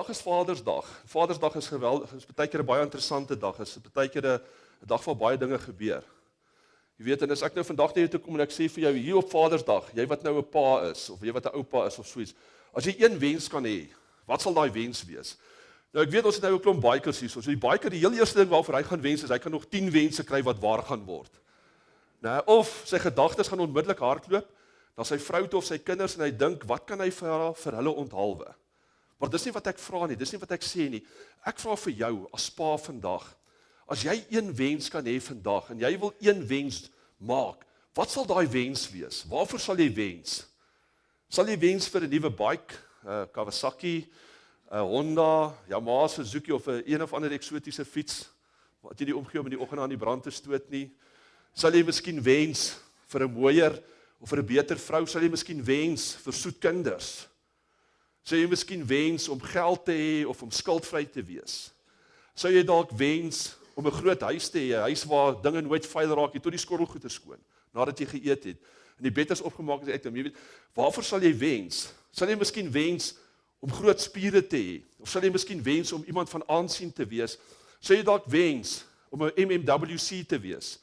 Vandag is Vadersdag. Vadersdag is geweldig, is baie keer 'n baie interessante dag. Is baie keer 'n dag waar baie dinge gebeur. Jy weet, en as ek nou vandag na jou toe kom en ek sê vir jou, hier op Vadersdag, jy wat nou 'n pa is, of jy wat 'n oupa is, of so iets, as jy een wens kan hê, wat sal daai wens wees? Nou ek weet, ons het nou 'n klomp bikers hier, so die biker, die heel eerste ding waarvoor hy gaan wens, is hy kan nog 10 wense kry wat waar gaan word. Nou, of sy gedagtes gaan onmiddellik hardloop, dan sy vrou toe of sy kinders, en hy dink, wat kan hy vir hulle onthaalwe? Maar dis nie wat ek vra nie, dis nie wat ek sê nie. Ek vra vir jou, as pa vandag, as jy een wens kan hê vandag, en jy wil een wens maak, wat sal daai wens wees? Waarvoor sal jy wens? Sal jy wens vir 'n nuwe bike, Kawasaki, Honda, Yamaha, Suzuki, of 'n een of ander eksotiese fiets, wat jy nie omgee om in die oggend aan die brand te stoot nie? Sal jy miskien wens vir 'n mooier, of vir 'n beter vrou? Sal jy miskien wens vir soet kinders? Sal jy miskien wens om geld te hê, of om skuldvry te wees? Sou jy dalk wens om 'n groot huis te hê, 'n huis waar dinge nooit vuil raak nie, tot die skottelgoed skoon, nadat jy geëet het, en die bed is opgemaak en jy weet, waarvoor sal jy wens? Sal jy miskien wens om groot spiere te hê, of sal jy miskien wens om iemand van aansien te wees? Sal jy dalk wens om 'n MMWC te wees?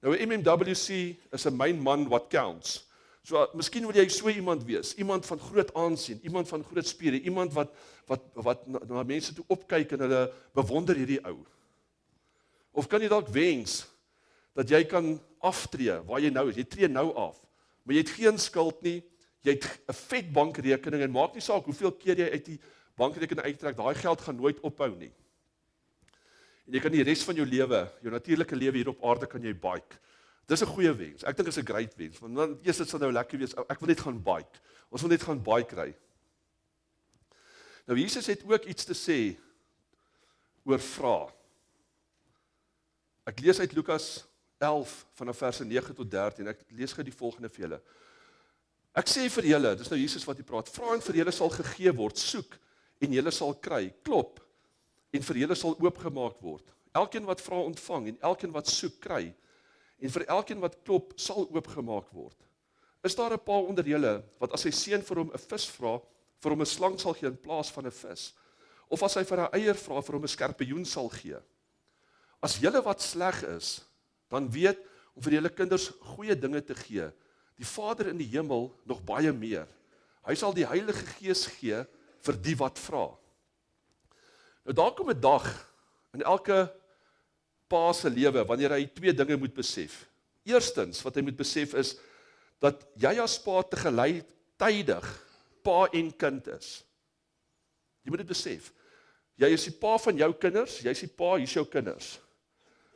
Nou 'n MMWC is 'n main man what counts. So miskien wil jy so iemand wees, iemand van groot aansien, iemand van groot spiere, iemand wat na mense toe opkyk en hulle bewonder hierdie ou. Of kan jy dalk wens dat jy kan aftree waar jy nou is? Jy tree nou af, maar jy het geen skuld nie, jy het 'n vet bankrekening, en maak nie saak hoeveel keer jy uit die bankrekening uittrek, daai geld gaan nooit ophou nie. En jy kan die res van jou lewe, jou natuurlike lewe hier op aarde, kan jy bike. Dis 'n goeie wens. Ek dink dit is 'n great wens. Want dan eers dit sal nou lekker wees. Ek wil net gaan bike. Ons wil net gaan bike ry. Nou Jesus het ook iets te sê oor vra. Ek lees uit Lukas 11 vanaf verse 9 tot 13. Ek lees gou die volgende vir julle. Ek sê vir julle, dis nou Jesus wat hier praat, vra en vir julle sal gegee word, soek en julle sal kry, klop en vir julle sal oopgemaak word. Elkeen wat vra ontvang en elkeen wat soek kry. En vir elkeen wat klop, sal oopgemaak word. Is daar 'n pa onder julle, wat as sy seun vir hom 'n vis vra, vir hom 'n slang sal gee in plaas van 'n vis? Of as hy vir 'n eier vra, vir hom 'n skorpioen sal gee? As julle wat sleg is, dan weet om vir julle kinders goeie dinge te gee, die Vader in die hemel nog baie meer. Hy sal die Heilige Gees gee vir die wat vra. Nou daar kom 'n dag in elke pa se lewe, wanneer hy twee dinge moet besef. Eerstens, wat hy moet besef is, dat jy as pa tegelykertydig pa en kind is. Jy moet dit besef. Jy is die pa van jou kinders, jy is die pa, hier is jou kinders.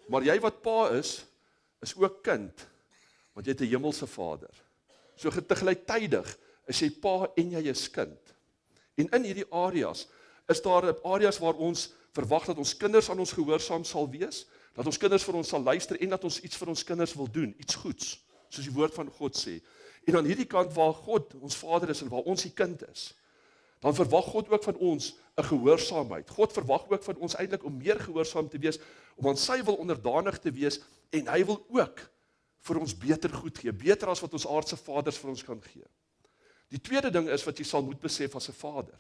Maar jy wat pa is ook kind, want jy het 'n hemelse Vader. So tegelykertydig is jy pa en jy is kind. En in hierdie areas, is daar areas waar ons verwag dat ons kinders aan ons gehoorsaam sal wees, dat ons kinders vir ons sal luister en dat ons iets vir ons kinders wil doen, iets goeds, soos die woord van God sê. En aan hierdie kant waar God ons Vader is en waar ons die kind is, dan verwag God ook van ons 'n gehoorsaamheid. God verwag ook van ons eintlik om meer gehoorsaam te wees, om aan sy wil onderdanig te wees, en hy wil ook vir ons beter goed gee, beter as wat ons aardse vaders vir ons kan gee. Die tweede ding is wat jy sal moet besef as 'n vader,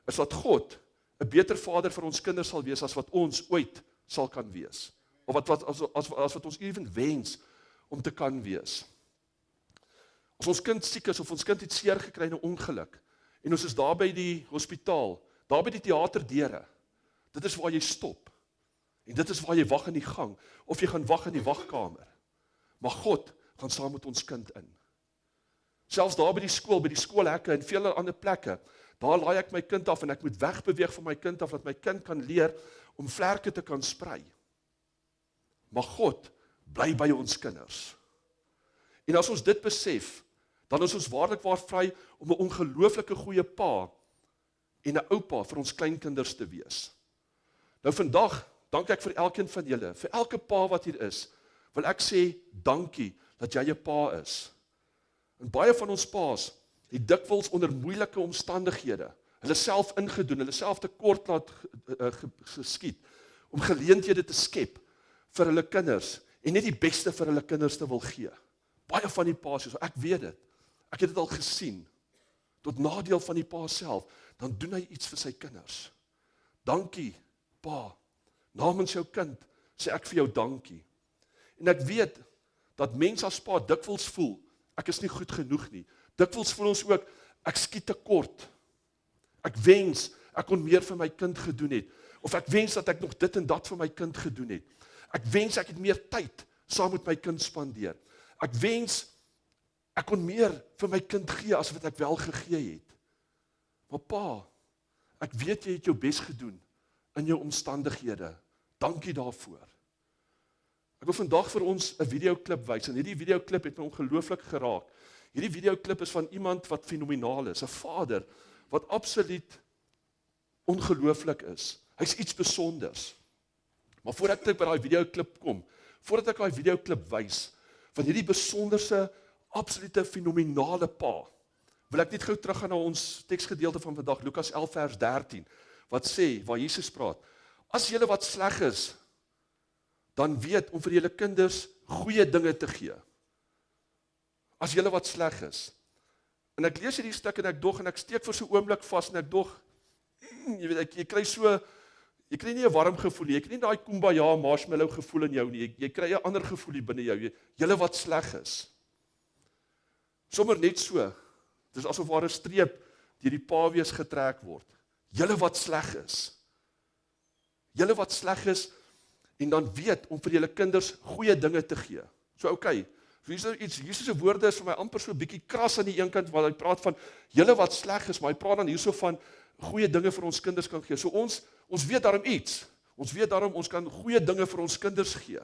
is dat God 'n beter vader vir ons kinders sal wees as wat ons ooit sal kan wees. Of as wat ons even wens om te kan wees. As ons kind siek is, of ons kind het seer gekry in 'n ongeluk, en ons is daar by die hospitaal, daar by die teaterdeure, dit is waar jy stop, en dit is waar jy wag in die gang, of jy gaan wag in die wagkamer, maar God gaan saam met ons kind in. Selfs daar by die skool, by die skoolhekke, en vele ander plekke, daar laai ek my kind af, en ek moet wegbeweeg van my kind af, dat my kind kan leer, om vlerke te kan sprei. Maar God bly by ons kinders. En as ons dit besef, dan is ons waarlik waar vry om 'n ongelooflike goeie pa en 'n oupa vir ons kleinkinders te wees. Nou vandag, dank ek vir elkeen van julle, vir elke pa wat hier is, wil ek sê, dankie dat jy 'n pa is. En baie van ons paas het dikwels onder moeilike omstandighede, hulle self ingedoen, hulle self tekort laat geskied, om geleenthede te skep vir hulle kinders, en net die beste vir hulle kinders te wil gee. Baie van die paas, so ek weet dit, ek het dit al gesien, tot nadeel van die pa self, dan doen hy iets vir sy kinders. Dankie, pa. Namens jou kind sê ek vir jou dankie. En ek weet dat mense as pa dikwels voel, ek is nie goed genoeg nie. Dikwels voel ons ook, ek skiet tekort. Ek wens ek kon meer vir my kind gedoen het. Of ek wens dat ek nog dit en dat vir my kind gedoen het. Ek wens ek het meer tyd saam met my kind spandeer. Ek wens ek kon meer vir my kind gee as wat ek wel gegee het. Maar pa, ek weet jy het jou bes gedoen in jou omstandighede. Dankie daarvoor. Ek wil vandag vir ons 'n videoklip wys en hierdie videoklip het my ongelooflik geraak. Hierdie videoklip is van iemand wat fenomenaal is, 'n vader wat absoluut ongelooflik is. Hy's iets besonders. Maar voordat ek by daai videoklip kom, voordat ek daai videoklip wys van hierdie besonderse, absolute fenomenale pa, wil ek net gou teruggaan na ons teksgedeelte van vandag, Lukas 11 vers 13, wat sê, waar Jesus praat, as julle wat sleg is, dan weet om vir julle kinders goeie dinge te gee. As julle wat sleg is. En ek lees hierdie stuk en ek dog, en ek steek vir so 'n oomblik vas, en ek dog, jy weet, jy kry nie 'n warm gevoel nie, jy kry nie daai kumbaya marshmallow gevoel in jou nie, jy kry 'n ander gevoel binne jou, julle wat sleg is. Sommer net so, dis asof waar 'n streep deur die pawees getrek word. Julle wat sleg is. Julle wat sleg is, en dan weet om vir julle kinders goeie dinge te gee. So okay, so hier is nou iets, Jesus se woorde is vir my amper so 'n bietjie kras aan die een kant, waar hy praat van, julle wat sleg is, maar hy praat dan hierso van, goeie dinge vir ons kinders kan gee. So ons weet daarom iets, ons weet daarom, ons kan goeie dinge vir ons kinders gee.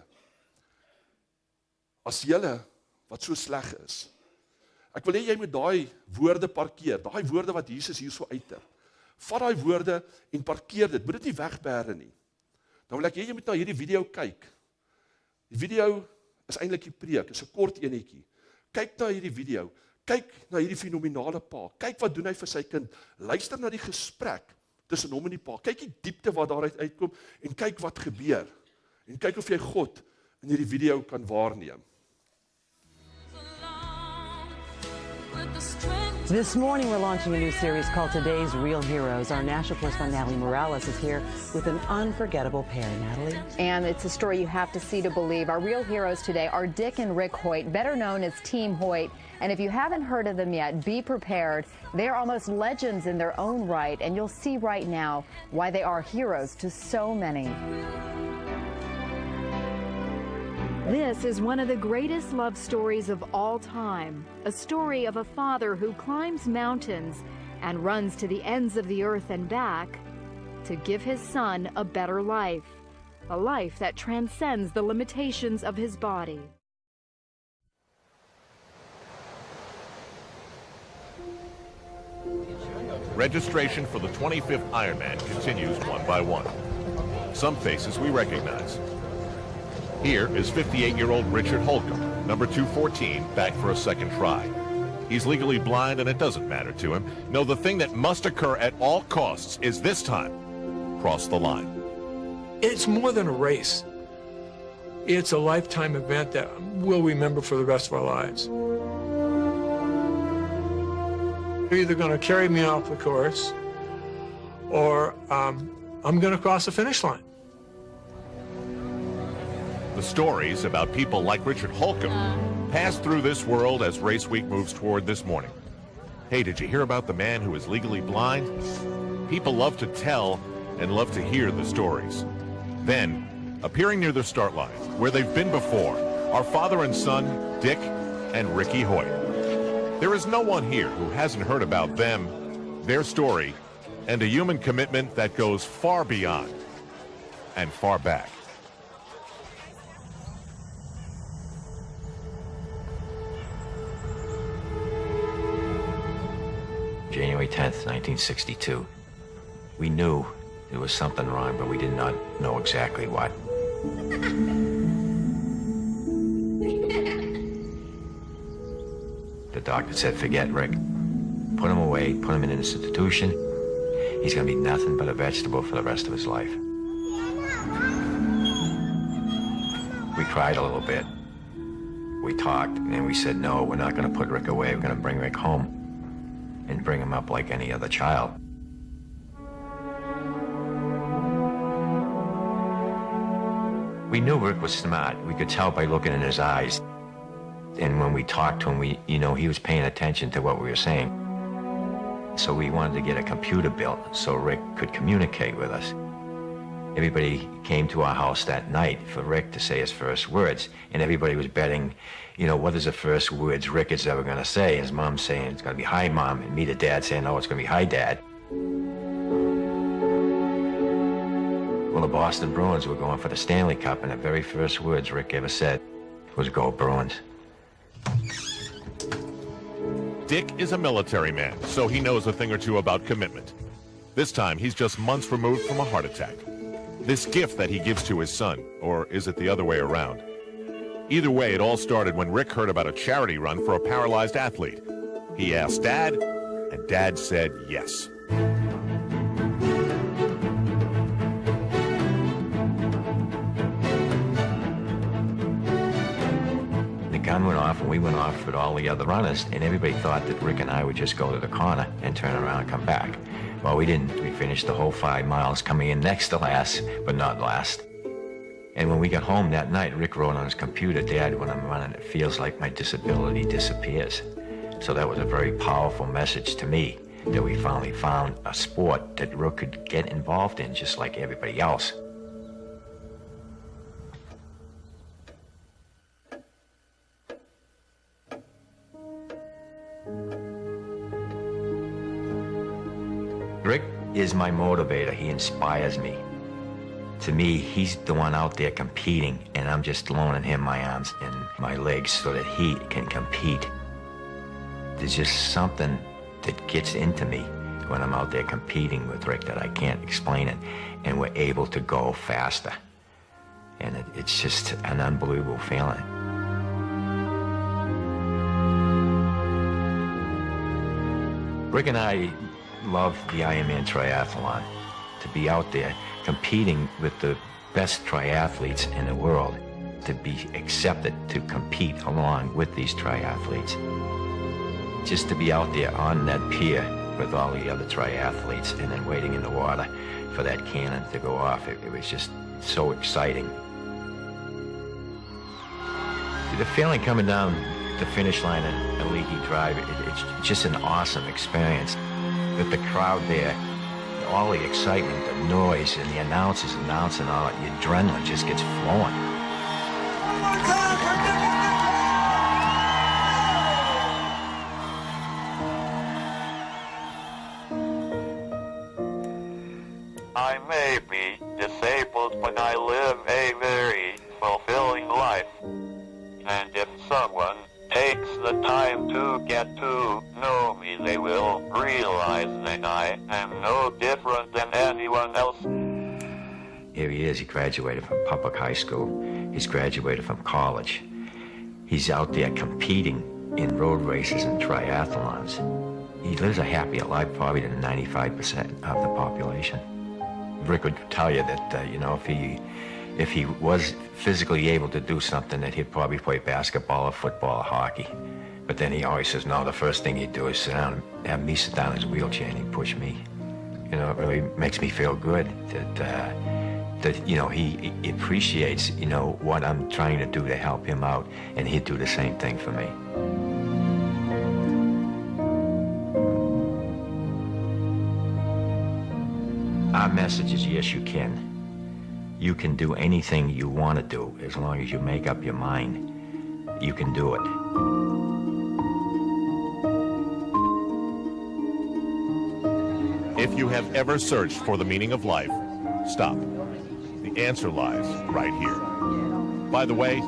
As julle wat so sleg is. Ek wil hê jy moet daai woorde parkeer, daai woorde wat Jesus hierso uiter. Vat daai woorde en parkeer dit, moet dit nie wegbêre nie. Dan wil ek hê jy moet na hierdie video kyk. Die video is eintlik die preek, is 'n kort enetjie. Kyk na hierdie video, kyk na hierdie fenomenale pa, kyk wat doen hy vir sy kind, luister na die gesprek tussen hom en die pa, kyk die diepte wat daaruit uitkom, en kyk wat gebeur, en kyk of jy God in hierdie video kan waarneem. This morning, we're launching a new series called Today's Real Heroes. Our national correspondent, Natalie Morales, is here with an unforgettable pair. Natalie? And it's a story you have to see to believe. Our real heroes today are Dick and Rick Hoyt, better known as Team Hoyt. And if you haven't heard of them yet, be prepared. They're almost legends in their own right, and you'll see right now why they are heroes to so many. This is one of the greatest love stories of all time, a story of a father who climbs mountains and runs to the ends of the earth and back to give his son a better life, a life that transcends the limitations of his body. Registration for the 25th Ironman continues one by one. Some faces we recognize. Here is 58-year-old Richard Holcomb, number 214, back for a second try. He's legally blind and it doesn't matter to him. No, the thing that must occur at all costs is this time, cross the line. It's more than a race. It's a lifetime event that we'll remember for the rest of our lives. They're either going to carry me off the course or I'm going to cross the finish line. The stories about people like Richard Holcomb pass through this world as Race Week moves toward this morning. Hey, did you hear about the man who is legally blind? People love to tell and love to hear the stories. Then, appearing near the start line, where they've been before, are father and son, Dick and Ricky Hoyt. There is no one here who hasn't heard about them, their story, and a human commitment that goes far beyond and far back. January 10th, 1962. We knew there was something wrong, but we did not know exactly what. The doctor said, forget Rick. Put him away, put him in an institution. He's gonna be nothing but a vegetable for the rest of his life. We cried a little bit. We talked, and we said, no, we're not gonna put Rick away, we're gonna bring Rick home and bring him up like any other child. We knew Rick was smart. We could tell by looking in his eyes. And when we talked to him, he was paying attention to what we were saying. So we wanted to get a computer built so Rick could communicate with us. Everybody came to our house that night for Rick to say his first words, and everybody was betting, what is the first words Rick is ever going to say? His mom saying, it's going to be, hi, Mom, and me, the dad, saying, oh, it's going to be, hi, Dad. Well, the Boston Bruins were going for the Stanley Cup, and the very first words Rick ever said was, go Bruins. Dick is a military man, so he knows a thing or two about commitment. This time, he's just months removed from a heart attack. This gift that he gives to his son, or is it the other way around? Either way, it all started when Rick heard about a charity run for a paralyzed athlete. He asked Dad, and Dad said yes. The gun went off, and we went off with all the other runners, and everybody thought that Rick and I would just go to the corner and turn around and come back. Well, we didn't. We finished the whole 5 miles, coming in next to last, but not last. And when we got home that night, Rick wrote on his computer, Dad, when I'm running, it feels like my disability disappears. So that was a very powerful message to me, that we finally found a sport that Rick could get involved in just like everybody else. Rick is my motivator. He inspires me. To me, he's the one out there competing, and I'm just loaning him my arms and my legs so that he can compete. There's just something that gets into me when I'm out there competing with Rick that I can't explain it, and we're able to go faster. And it's just an unbelievable feeling. Rick and I love the Ironman triathlon. To be out there competing with the best triathletes in the world, to be accepted to compete along with these triathletes. Just to be out there on that pier with all the other triathletes and then waiting in the water for that cannon to go off, it was just so exciting. The feeling coming down the finish line at Leahy Drive, it's just an awesome experience. With the crowd there, all the excitement, the noise, and the announcers announcing, all the adrenaline just gets flowing. I may be disabled, but I live a very fulfilling life. And if someone takes the time to get to know me, they will realize that I am no different than anyone else. Here he is. He graduated from public high school. He's graduated from college. He's out there competing in road races and triathlons. He lives a happier life probably than 95% of the population. Rick would tell you that, if he was physically able to do something, that he'd probably play basketball or football or hockey. But then he always says, no, the first thing he'd do is sit down, have me sit down in his wheelchair and he'd push me. It really makes me feel good that he appreciates, what I'm trying to do to help him out, and he'd do the same thing for me. Our message is, yes, you can. You can do anything you want to do as long as you make up your mind. You can do it. If you have ever searched for the meaning of life, stop. The answer lies right here. By the way,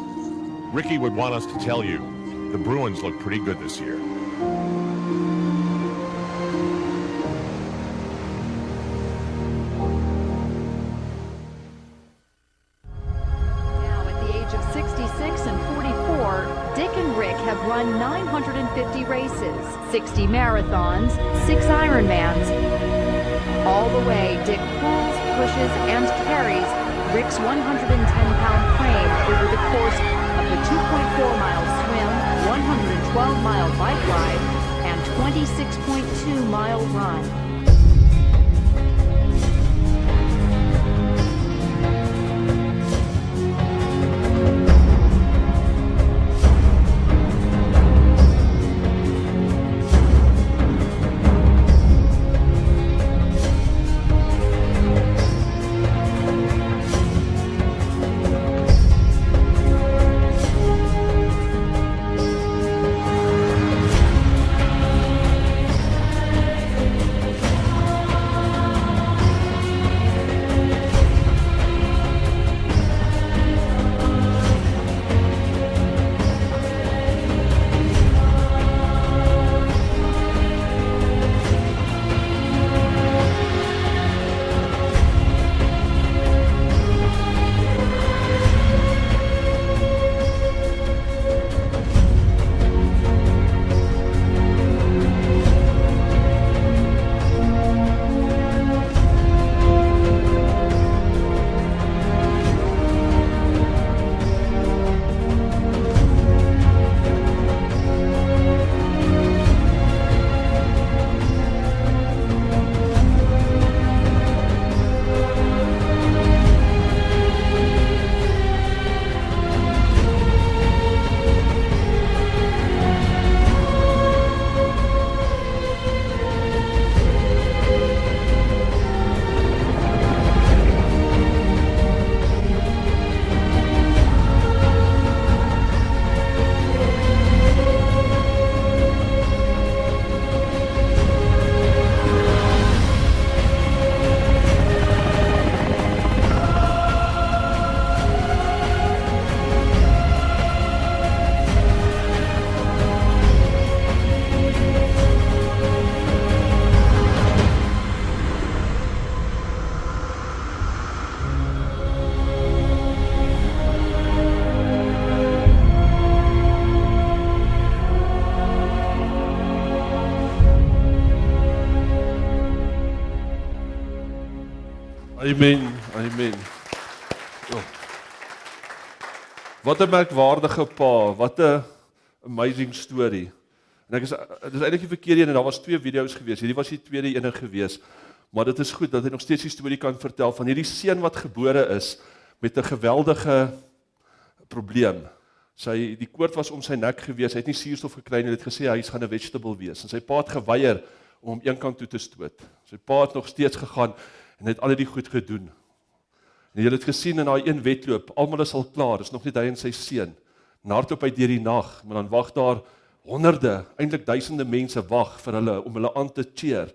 Ricky would want us to tell you, the Bruins look pretty good this year. Have run 950 races, 60 marathons, 6 Ironmans. All the way, Dick pulls, pushes, and carries Rick's 110-pound frame over the course of the 2.4-mile swim, 112-mile bike ride, and 26.2-mile run. Amen, amen. Oh. Wat 'n merkwaardige pa, wat 'n amazing story. En dit is eintlik die verkeerde een en daar was 2 video's gewees. Hierdie was die tweede ene gewees. Maar dit is goed dat hy nog steeds die storie kan vertel van hierdie seun wat gebore is met 'n geweldige probleem. Die koord was om sy nek gewees. Hy het nie suurstof gekry nie. Hy het gesê hy gaan 'n vegetable wees. En sy pa het geweier om hom een kant toe te stoot. Sy pa het nog steeds gegaan en het al die goed gedoen. En jy het gesien in daai een wedloop, almal is al klaar, dis nog net hy en sy seun. Hardloop hy deur die nag, maar dan wag daar honderde, eintlik duisende mense wag vir hulle om hulle aan te cheer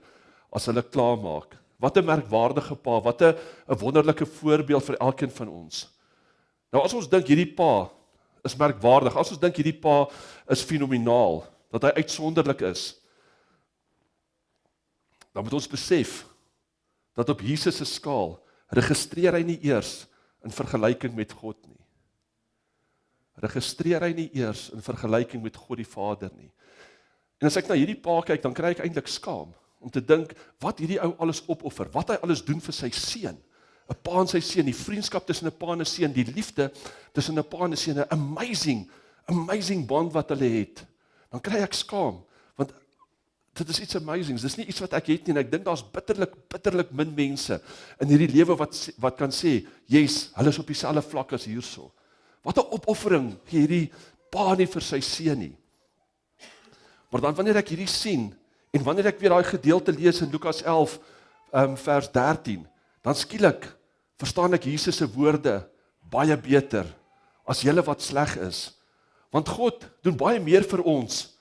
as hulle klaar maak. Wat 'n merkwaardige pa, wat 'n wonderlike voorbeeld vir elkeen van ons. Nou as ons dink hierdie pa is merkwaardig, as ons dink hierdie pa is fenomenaal, dat hy uitsonderlik is, dan moet ons besef dat op Jesus se skaal registreer hy nie eers in vergelyking met God nie. Registreer hy nie eers in vergelyking met God die Vader nie. En as ek na hierdie pa kyk, dan kry ek eintlik skaam om te dink wat hierdie ou alles opoffer, wat hy alles doen vir sy seun. 'n Pa en sy seun, die vriendskap tussen 'n pa en 'n seun, die liefde tussen 'n pa en 'n seun, 'n amazing bond wat hulle het. Dan kry ek skaam, want dit is iets amazing. Dis nie iets wat ek het nie, en ek dink daar's bitterlik min mense in hierdie lewe wat kan sê, yes, hulle is op dieselfde vlak as hierso. Wat 'n opoffering gee hierdie pa nie vir sy seun nie. Maar dan wanneer ek hierdie sien, en wanneer ek weer daai gedeelte lees in Lukas 11, vers 13, dan skielik verstaan ek Jesus se woorde baie beter as julle wat sleg is. Want God doen baie meer vir ons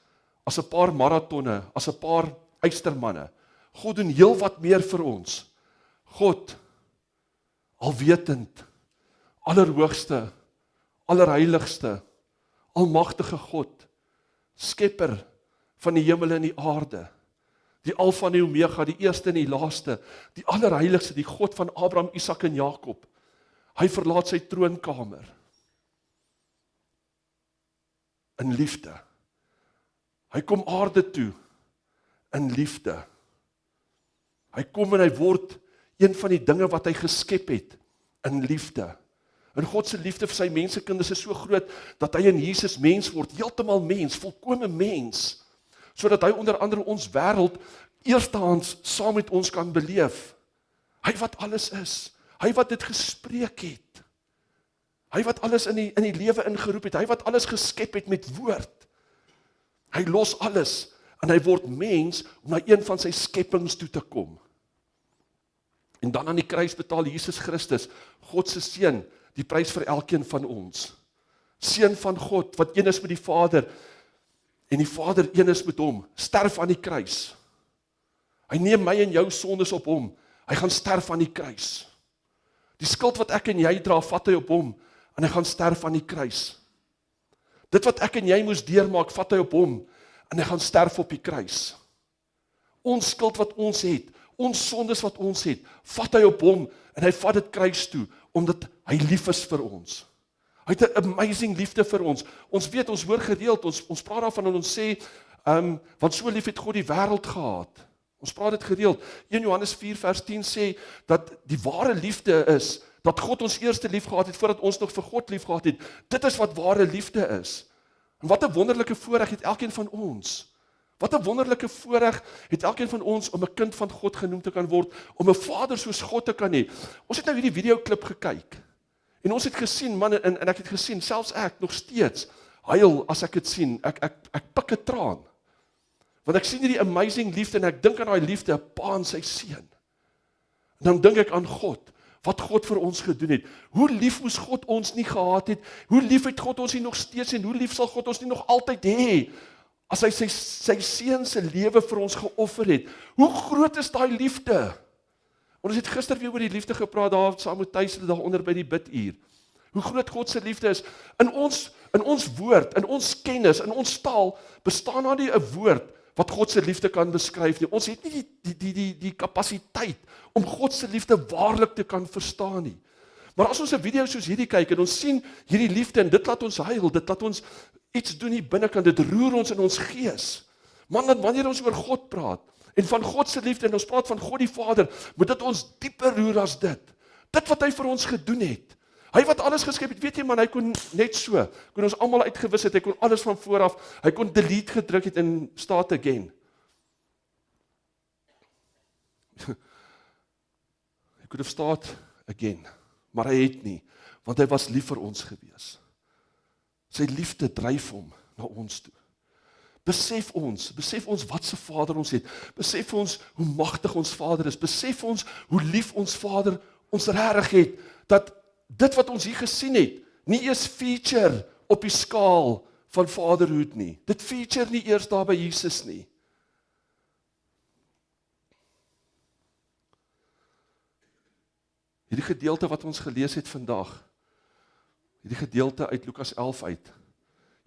as 'n paar maratonne, as 'n paar eystermanne. God doen heel wat meer vir ons. God, alwetend, allerhoogste, allerheiligste, almagtige God, skepper van die hemel en die aarde, die Alfa en die Omega, die eerste en die laaste, die allerheiligste, die God van Abraham, Isak en Jakob. Hy verlaat sy troonkamer in liefde. Hy kom aarde toe in liefde. Hy kom en hy word een van die dinge wat hy geskep het in liefde. En God se liefde vir sy mensekinders is so groot dat hy in Jesus mens word, heeltemal mens, volkome mens, sodat hy onder andere ons wêreld eerstehands saam met ons kan beleef. Hy wat alles is, hy wat dit gespreek het, hy wat alles in die lewe ingeroep het, hy wat alles geskep het met woord. Hy los alles en hy word mens om na een van sy skepings toe te kom. En dan aan die kruis betaal Jesus Christus, God se seun, die prys vir elkeen van ons. Seun van God, wat een is met die Vader, en die Vader een is met hom, sterf aan die kruis. Hy neem my en jou sondes op hom, hy gaan sterf aan die kruis. Die skuld wat ek en jy dra, vat hy op hom, en hy gaan sterf aan die kruis. Dit wat ek en jy moes deurmaak, vat hy op hom, en hy gaan sterf op die kruis. Ons skuld wat ons het, ons sondes wat ons het, vat hy op hom, en hy vat dit kruis toe, omdat hy lief is vir ons. Hy het 'n amazing liefde vir ons. Ons weet, ons hoor gereeld, ons praat daarvan en ons sê, want so lief het God die wêreld gehad. Ons praat dit gereeld. 1 Johannes 4 vers 10 sê, dat die ware liefde is, dat God ons eerste lief gehad het, voordat ons nog vir God lief gehad het. Dit is wat ware liefde is. En wat 'n wonderlike voorreg het elkeen van ons. Wat 'n wonderlike voorreg het elkeen van ons om 'n kind van God genoem te kan word, om 'n vader soos God te kan hê. Ons het nou hierdie videoklip gekyk. En ons het gesien, man, en ek het gesien, selfs ek nog steeds huil as ek dit sien. Ek pik 'n traan. Want ek sien hierdie amazing liefde en ek dink aan daai liefde, 'n pa en sy seun. En dan dink ek aan God, wat God vir ons gedoen het. Hoe lief moes God ons nie gehad het? Hoe lief het God ons nie nog steeds en hoe lief sal God ons nie nog altyd hê? As hy sy seun se lewe vir ons geoffer het. Hoe groot is daai liefde? Ons het gister weer oor die liefde gepraat daar saam met Thys daaronder by die biduur. Hoe groot God se liefde is. In ons woord, in ons kennis, in ons taal bestaan daar nie 'n woord wat God se liefde kan beskryf nie. Ons het nie die kapasiteit om God se liefde waarlik te kan verstaan nie. Maar as ons 'n video soos hierdie kyk en ons sien hierdie liefde en dit laat ons huil, dit laat ons iets doen hier binnekant, dit roer ons in ons gees. Man, wanneer ons oor God praat en van God se liefde en ons praat van God die Vader, moet dit ons dieper roer as dit. Dit wat hy vir ons gedoen het. Hy wat alles geskep het, weet jy man, hy kon net so, kon ons almal uitgewis het, hy kon alles van vooraf, hy kon delete gedruk het en start again. Hy could have start again, maar hy het nie, want hy was lief vir ons gewees. Sy liefde dryf hom na ons toe. Besef ons wat se Vader ons het, besef ons hoe magtig ons Vader is, besef ons hoe lief ons Vader ons regtig het, dat dit wat ons hier gesien het, nie eers feature op die skaal van vaderhood nie. Dit feature nie eers daar by Jesus nie. Hierdie gedeelte wat ons gelees het vandag, hierdie gedeelte uit Lukas 11 uit,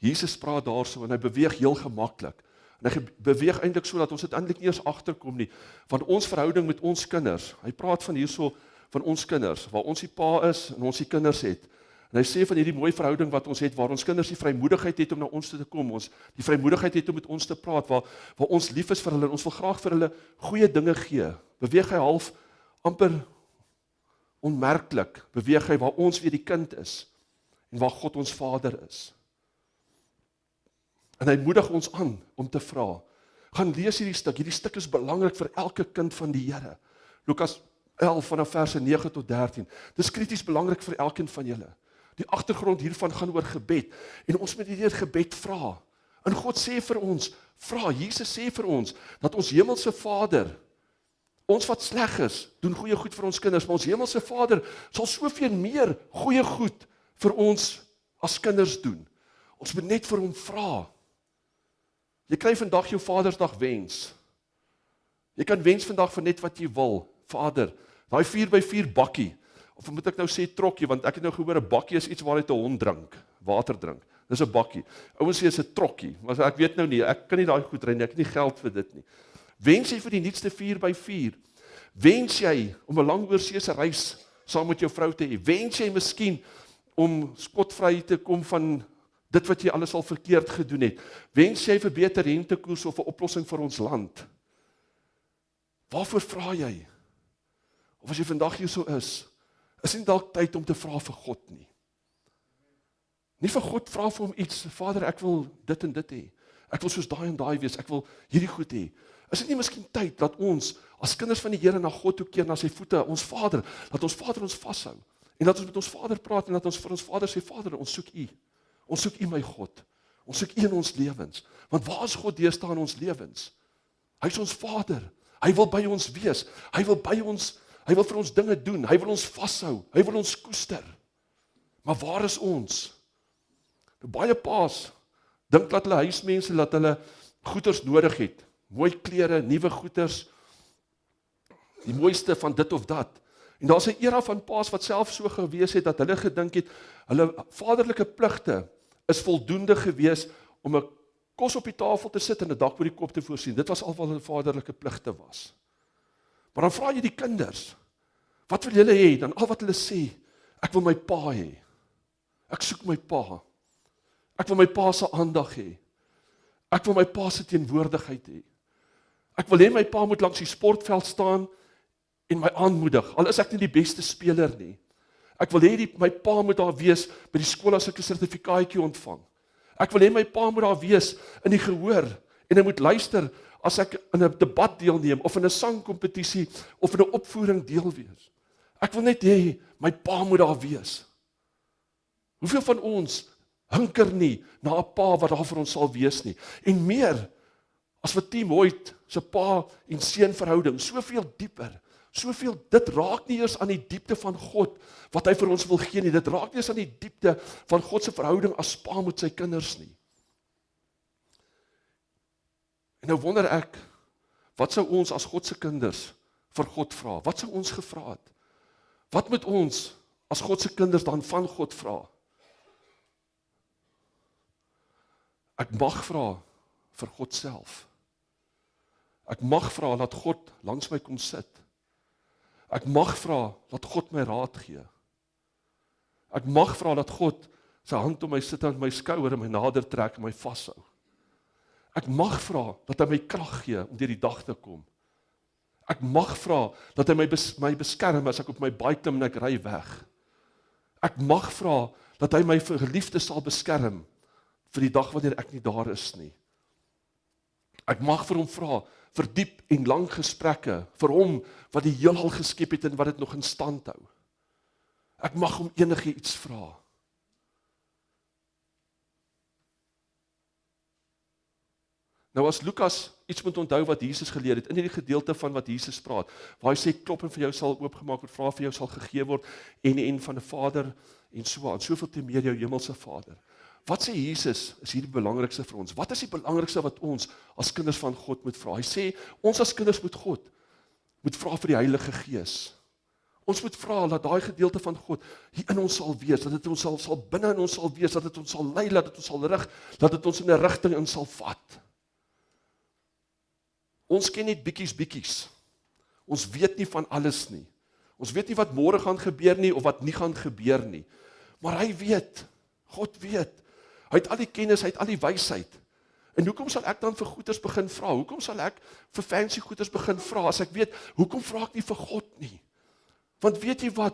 Jesus praat daarso en hy beweeg heel gemaklik. En hy beweeg eintlik so dat ons dit eintlik nie eens agterkom nie, van ons verhouding met ons kinders. Hy praat van hierso van ons kinders, waar ons die pa is en ons die kinders het. En hy sê van hierdie mooi verhouding wat ons het, waar ons kinders die vrymoedigheid het om na ons toe te kom, ons die vrymoedigheid het om met ons te praat, waar ons lief is vir hulle, ons wil graag vir hulle goeie dinge gee. Beweeg hy half amper onmerklik, beweeg hy waar ons weer die kind is, en waar God ons Vader is. En hy moedig ons aan om te vra. Gaan lees hierdie stuk is belangrik vir elke kind van die Here. Lukas 11 vanaf verse 9 tot 13. Dis krities belangrik vir elkeen van julle. Die agtergrond hiervan gaan oor gebed, en ons moet hierdie gebed vra. En God sê vir ons, vra, Jesus sê vir ons, dat ons hemelse Vader, ons wat sleg is, doen goeie goed vir ons kinders, maar ons hemelse Vader sal soveel meer goeie goed vir ons as kinders doen. Ons moet net vir hom vra. Jy kry vandag jou Vadersdag wens. Jy kan wens vandag vir net wat jy wil. Vader, daai 4x4 bakkie, of moet ek nou sê trokkie, want ek het nou gehoor 'n bakkie is iets waar jy 'n hond drink, water drink. Dis 'n bakkie. Ouens sê is 'n trokkie, maar ek weet nou nie, ek kan nie daai goed ry nie, ek het nie geld vir dit nie. Wens jy vir die nuutste 4x4? Wens jy om 'n lang oorseese reis saam met jou vrou te hê? Wens jy miskien om skotvry te kom van dit wat jy alles al verkeerd gedoen het? Wens jy vir beter rentekoers of 'n oplossing vir ons land? Waarvoor vra jy? Of as jy vandag hier so is nie dalk tyd om te vra vir God nie. Nie vir God vra vir hom iets, Vader, ek wil dit en dit hê. Ek wil soos daai en daai wees, ek wil hierdie goed hê. Is dit nie miskien tyd dat ons, as kinders van die Here na God toe keer, na sy voete, ons Vader, dat ons Vader ons vashou, en dat ons met ons Vader praat, en dat ons vir ons Vader sê, Vader, ons soek U. Ons soek U, my God. Ons soek U in ons lewens. Want waar is God deesdae in ons lewens? Hy is ons Vader. Hy wil by ons wees. Hy wil vir ons dinge doen. Hy wil ons vashou. Hy wil ons koester. Maar waar is ons? Baie paas dink dat hulle huismense, dat hulle goeders nodig het. Mooi klere, nuwe goeders, die mooiste van dit of dat. En daar's 'n era van paas wat self so gewees het, dat hulle gedink het, hulle vaderlike pligte is voldoende gewees om 'n kos op die tafel te sit en 'n dak oor die kop te voorsien. Dit was al wat hulle vaderlike pligte was. Maar dan vra jy die kinders, wat wil julle hê? Dan al wat hulle sê, ek wil my pa hê. Ek soek my pa. Ek wil my pa se aandag hê. Ek wil my pa se teenwoordigheid hê. Ek wil hê my pa moet langs die sportveld staan en my aanmoedig, al is ek nie die beste speler nie. Ek wil hê my pa moet daar wees by die skool as ek 'n sertifikaatjie ontvang. Ek wil hê my pa moet daar wees in die gehoor en hy moet luister as ek in 'n debat deelneem of in 'n sangkompetisie of in 'n opvoering deel wees. Ek wil net hê my pa moet daar wees. Hoeveel van ons hinker nie na 'n pa wat daar vir ons sal wees nie? En meer as wat Tim Hoyt se pa en seun verhouding, soveel dieper. Soveel, dit raak nie eers aan die diepte van God wat hy vir ons wil gee nie. Dit raak nie eers aan die diepte van God se verhouding as pa met sy kinders nie. En nou wonder ek, wat sou ons as God se kinders vir God vra? Wat sou ons gevra het? Wat moet ons as God se kinders dan van God vra? Ek mag vra vir God self. Ek mag vra dat God langs my kom sit. Ek mag vra dat God my raad gee. Ek mag vra dat God sy hand om my sit aan my skouer en my nader trek en my vashou. Ek mag vra dat hy my krag gee om deur die dag te kom. Ek mag vra dat hy my beskerm as ek op my baie klim en ek ry weg. Ek mag vra dat hy my geliefde sal beskerm vir die dag wanneer ek nie daar is nie. Ek mag vir hom vra vir diep en lang gesprekke, vir hom wat die heelal geskep het en wat dit nog in stand hou. Ek mag hom enige iets vra. Nou as Lukas iets moet onthou wat Jesus geleer het, in hierdie gedeelte van wat Jesus praat, waar hy sê, klop en vir jou sal oopgemaak word, vra vir jou sal gegee word, en van 'n Vader, en so aan, soveel te meer jou hemelse Vader. Wat sê Jesus is hier die belangrikste vir ons? Wat is die belangrikste wat ons as kinders van God moet vra? Hy sê, ons as kinders moet vra vir die Heilige Gees. Ons moet vra dat daai gedeelte van God hier in ons sal wees, dat dit ons sal binne in ons sal wees, dat dit ons sal lei, dat dit ons sal rig, dat dit ons in 'n rigting in sal vat. Ons ken net bietjies. Ons weet nie van alles nie. Ons weet nie wat môre gaan gebeur nie, of wat nie gaan gebeur nie. Maar hy weet, God weet. Hy het al die kennis, hy het al die wysheid. En hoekom sal ek dan vir goeders begin vra? Hoekom sal ek vir fancy goeders begin vra, as ek weet, hoekom vra ek nie vir God nie? Want weet jy wat,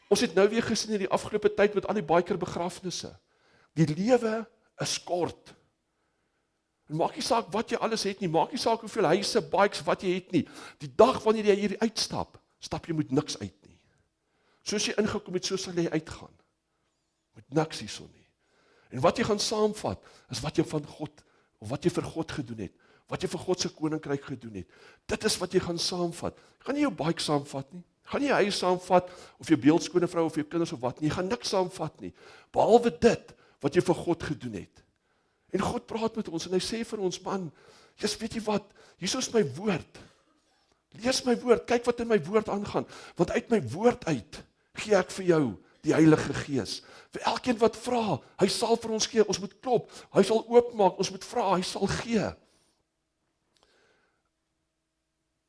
ons het nou weer gesien in die afgelope tyd met al die biker begrafnisse. Die lewe is kort. En maak nie saak wat jy alles het nie, maak nie saak hoeveel huise, bikes, wat jy het nie. Die dag wanneer jy hier uitstap, stap jy met niks uit nie. Soos jy ingekom het, so sal jy uitgaan. Met niks hierso nie. En wat jy gaan saamvat, is wat jy van God, of wat jy vir God gedoen het, wat jy vir God se koninkryk gedoen het. Dit is wat jy gaan saamvat. Jy gaan nie jou bike saamvat nie, jy gaan nie jou huis saamvat, of jou beeldskone vrou, of jou kinders of wat nie, jy gaan niks saamvat nie, behalwe dit, wat jy vir God gedoen het. En God praat met ons, en hy sê vir ons, man, Jesus, weet jy wat, hier is my woord, lees my woord, kyk wat in my woord aangaan, want uit my woord uit, gee ek vir jou, die Heilige Gees, vir elkeen wat vra, hy sal vir ons gee, ons moet klop, hy sal oopmaak, ons moet vra, hy sal gee.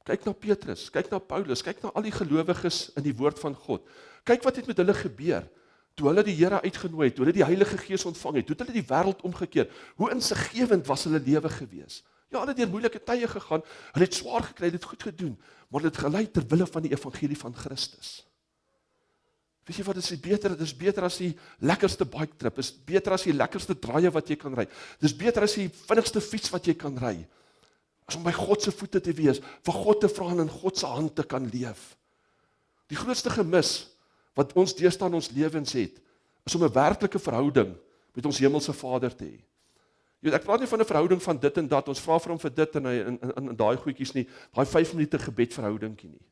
Kyk na Petrus, kyk na Paulus, kyk na al die gelowiges in die woord van God, kyk wat het met hulle gebeur, toe hulle die Here uitgenooi het, toe hulle die Heilige Gees ontvang het, toe hulle die wêreld omgekeer, hoe insiggewend was hulle lewe gewees. Ja, hulle het deur moeilike tye gegaan, hulle het swaar gekry, hulle het goed gedoen, maar hulle het gelei ter wille van die evangelie van Christus. Weet jy wat, dit is beter as die lekkerste bike trip, is beter as die lekkerste draaie wat jy kan ry, dit is beter as die vinnigste fiets wat jy kan ry, as om by God se voete te wees, vir God te vra en in God se hand te kan leef. Die grootste gemis wat ons deesdae in ons lewens het, is om 'n werklike verhouding met ons hemelse Vader te hê. Jy weet, ek praat nie van 'n verhouding van dit en dat, ons vra vir hom vir dit en hy in daai goedjies nie, daai 5 minute gebedverhoudingkie nie.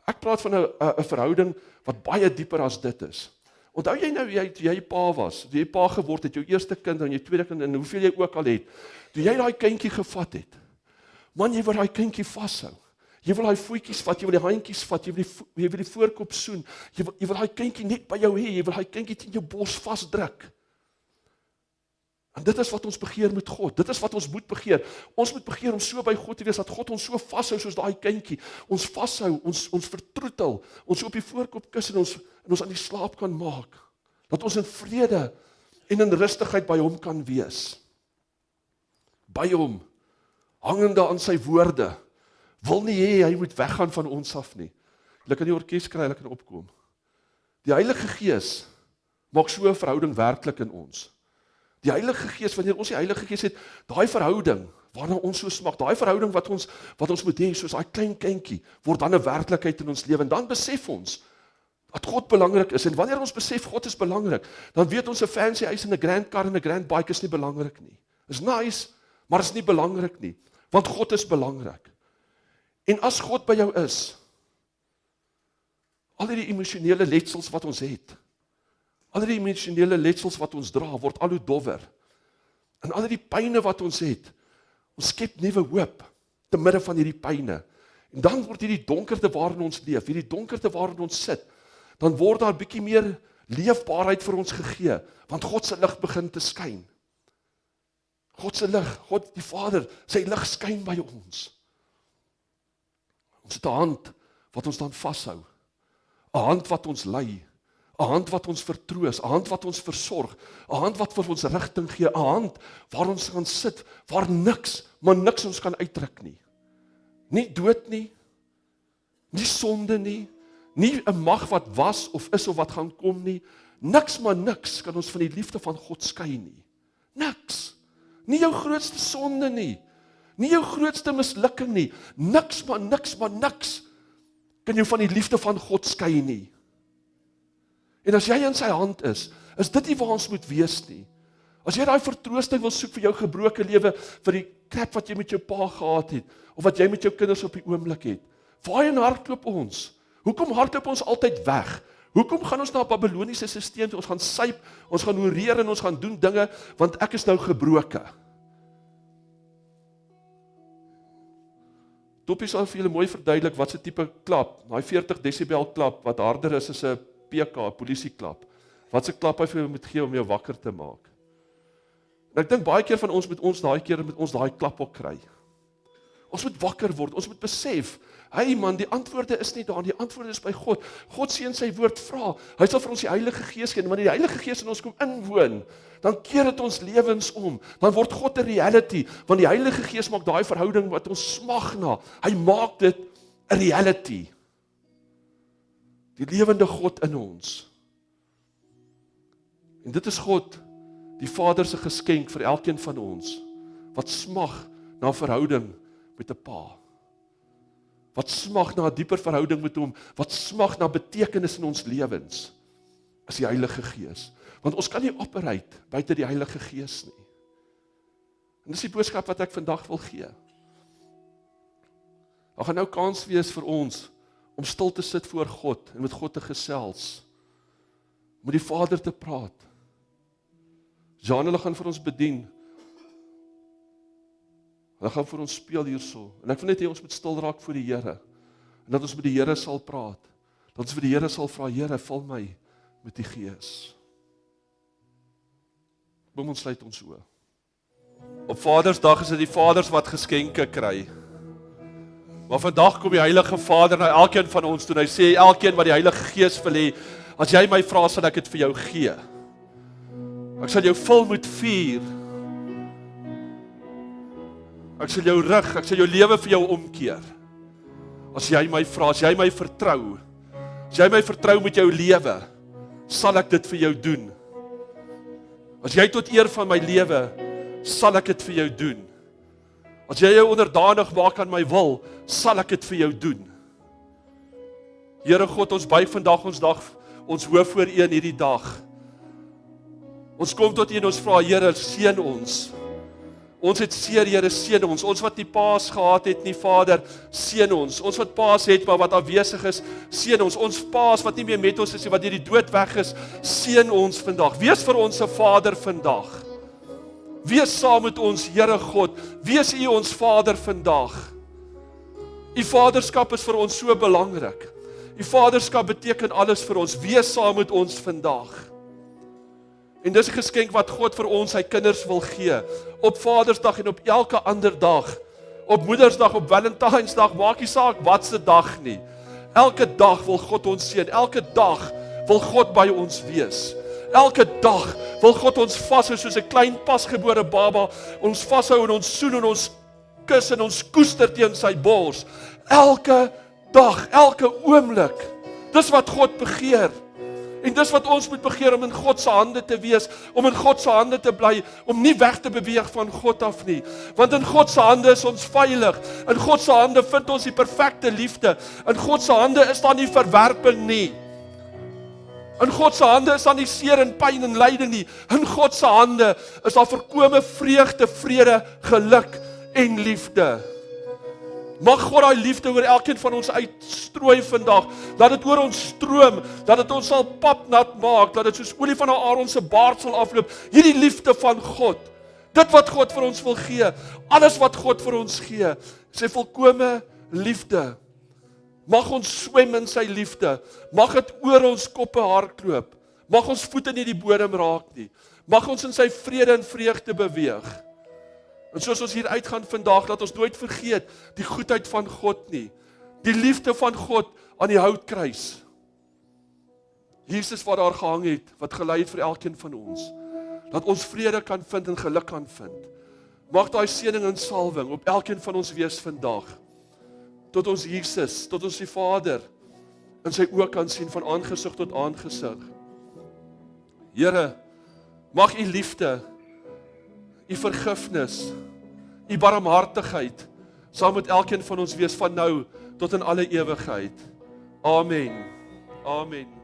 Ek praat van 'n verhouding wat baie dieper as dit is. Onthou jy nou, jy pa was, jy pa geword het, jou eerste kind en jou tweede kind en hoeveel jy ook al het, toe jy daai kindjie gevat het, man, jy wil daai kindjie vashou. Jy wil daai voetjies vat, jy wil die handjies vat, jy wil die voorkop soen, jy wil daai kindjie net by jou hê, jy wil daai kindjie teen jou bors vasdruk. En dit is wat ons begeer met God, dit is wat ons moet begeer. Ons moet begeer om so by God te wees, dat God ons so vashou soos daai kindjie, ons vashou, ons vertroetel, ons op die voorkop kus en ons aan die slaap kan maak, dat ons in vrede en in rustigheid by hom kan wees. By hom, hangende aan sy woorde, wil nie hê, hy moet weggaan van ons af nie. Hulle kan die orkes kry, hulle kan opkom. Die Heilige Gees maak so 'n verhouding werklik in ons. Die Heilige Gees, wanneer ons die Heilige Gees het, daai verhouding, waarna ons so smag, daai verhouding wat ons moet hê, soos daai klein kindjie, word dan 'n werklikheid in ons lewe, en dan besef ons, dat God belangrik is, en wanneer ons besef God is belangrik, dan weet ons 'n fancy huis en 'n grand car en 'n grand bike is nie belangrik nie. Is nice, maar is nie belangrik nie, want God is belangrik. En as God by jou is, al die emosionele letsels wat ons het, al die emosionele letsels wat ons dra, word al hoe dowwer. En al die pyne wat ons het, ons skep nuwe hoop, te midde van hierdie pyne. En dan word hierdie donkerte waarin ons leef, hierdie donkerte waarin ons sit, dan word daar bietjie meer leefbaarheid vir ons gegee, want God se lig begin te skyn. God se lig, God die Vader, sy lig skyn by ons. Ons het 'n hand wat ons dan vashou, 'n hand wat ons lei, 'n hand wat ons vertroos, 'n hand wat ons versorg, 'n hand wat vir ons rigting gee, 'n hand waar ons gaan sit, waar niks ons kan uitdruk nie. Nie dood nie, Nie sonde nie, nie 'n mag wat was of is of wat gaan kom nie. Niks maar niks kan ons van die liefde van God skei nie. Niks. Nie jou grootste sonde nie. Nie jou grootste mislukking nie. Niks maar niks kan jou van die liefde van God skei nie. En as jy in sy hand is dit nie waar ons moet wees nie. As jy daai vertroosting wil soek vir jou gebroke lewe, vir die krap wat jy met jou pa gehad het, of wat jy met jou kinders op die oomblik het, waarheen hardloop ons? Hoekom hardloop ons altyd weg? Hoekom gaan ons na 'n Babyloniese sisteem toe? Ons gaan syp, ons gaan horeer en ons gaan doen dinge, want ek is nou gebroke. Toppie sal vir julle mooi verduidelik wat se tipe klap, daai 40 desibel klap wat harder is as 'n PK, polisieklap. Wat se klap hy vir jou moet gee om jou wakker te maak. En ek dink baie keer van ons met ons daai klap ook kry. Ons moet wakker word, ons moet besef, hey man, die antwoorde is nie daar, die antwoorde is by God. God sien sy woord vra, hy sal vir ons die Heilige Gees gee, en wanneer die Heilige Gees in ons kom inwoon, dan keer dit ons lewens om, dan word God 'n reality, want die Heilige Gees maak daai verhouding wat ons smag na, hy maak dit 'n reality. Die lewende God in ons. En dit is God, die Vader se geskenk vir elkeen van ons, wat smag na 'n verhouding met 'n pa. Wat smag na 'n dieper verhouding met hom, wat smag na betekenis in ons lewens, is die Heilige Gees. Want ons kan nie operate buite die Heilige Gees nie. En dis die boodskap wat ek vandag wil gee. Daar gaan nou kans wees vir ons om stil te sit voor God en met God te gesels, met die Vader te praat. Jean, hulle gaan vir ons bedien. Hulle gaan vir ons speel hierso. En ek wil net hê ons moet stil raak voor die Here. En dat ons met die Here sal praat. Dat ons vir die Here sal vra, Here, vul my met die Gees. Kom ons sluit ons oë. Op Vadersdag is dit die vaders wat geskenke kry. Maar vandag kom die Heilige Vader na elkeen van ons toe en hy sê, elkeen wat die Heilige Gees wil hê, as jy my vra, sal ek dit vir jou gee. Ek sal jou vul met vuur. Ek sal jou rig, ek sal jou lewe vir jou omkeer. As jy my vra, as jy my vertrou met jou lewe, sal ek dit vir jou doen. As jy tot eer van my lewe, sal ek dit vir jou doen. As jy jou onderdanig maak aan my wil, sal ek dit vir jou doen. Here God, ons buig vandag ons hoof voor U in hierdie dag. Ons kom tot U en ons vra, Here, seën ons. Ons het seer, Here, seën ons. Ons wat nie paas gehad het nie, Vader, seën ons. Ons wat paas het, maar wat afwesig is, seën ons. Ons paas wat nie meer met ons is, wat deur die dood weg is, seën ons vandag. Wees vir ons 'n Vader vandag. Wees saam met ons, Here God. Wees U ons Vader vandag. U vaderskap is vir ons so belangrik. U vaderskap beteken alles vir ons. Wees saam met ons vandag. En dis 'n geskenk wat God vir ons, sy kinders, wil gee. Op Vadersdag en op elke ander dag. Op Moedersdag, op Valentijnsdag, maak nie saak wat se dag nie. Elke dag wil God ons seën. Elke dag wil God by ons wees. Elke dag wil God ons vashou soos 'n klein pasgebore baba. Ons vashou en ons soen en ons kus en ons koester teen sy bors. Elke dag, elke oomblik. Dis wat God begeer. En dis wat ons moet begeer, om in God se hande te wees, om in God se hande te bly, om nie weg te beweeg van God af nie. Want in God se hande is ons veilig. In God se hande vind ons die perfekte liefde. In God se hande is daar nie verwerping nie. In God se hande is daar nie seer en pyn en lyding nie. In God se hande is daar volkome vreugde, vrede, geluk en liefde. Mag God daai liefde oor elkeen van ons uitstrooi vandag. Laat dit oor ons stroom, dat dit ons sal papnat maak, dat dit soos olie van Aaron se baard sal afloop. Hierdie liefde van God. Dit wat God vir ons wil gee, alles wat God vir ons gee, sy volkome liefde. Mag ons swem in sy liefde. Mag dit oor ons koppe hardloop. Mag ons voete nie die bodem raak nie. Mag ons in sy vrede en vreugde beweeg. En soos ons hier uitgaan vandag, laat ons nooit vergeet die goedheid van God nie. Die liefde van God aan die houtkruis. Jesus wat daar gehang het, wat gelei het vir elkeen van ons. Dat ons vrede kan vind en geluk kan vind. Mag daai seëning en salwing op elkeen van ons wees vandag. tot ons Jesus, tot ons die Vader in sy oë kan sien van aangesig tot aangesig. Here, mag u liefde, u vergifnis, u barmhartigheid saam met elkeen van ons wees van nou tot in alle ewigheid. Amen. Amen.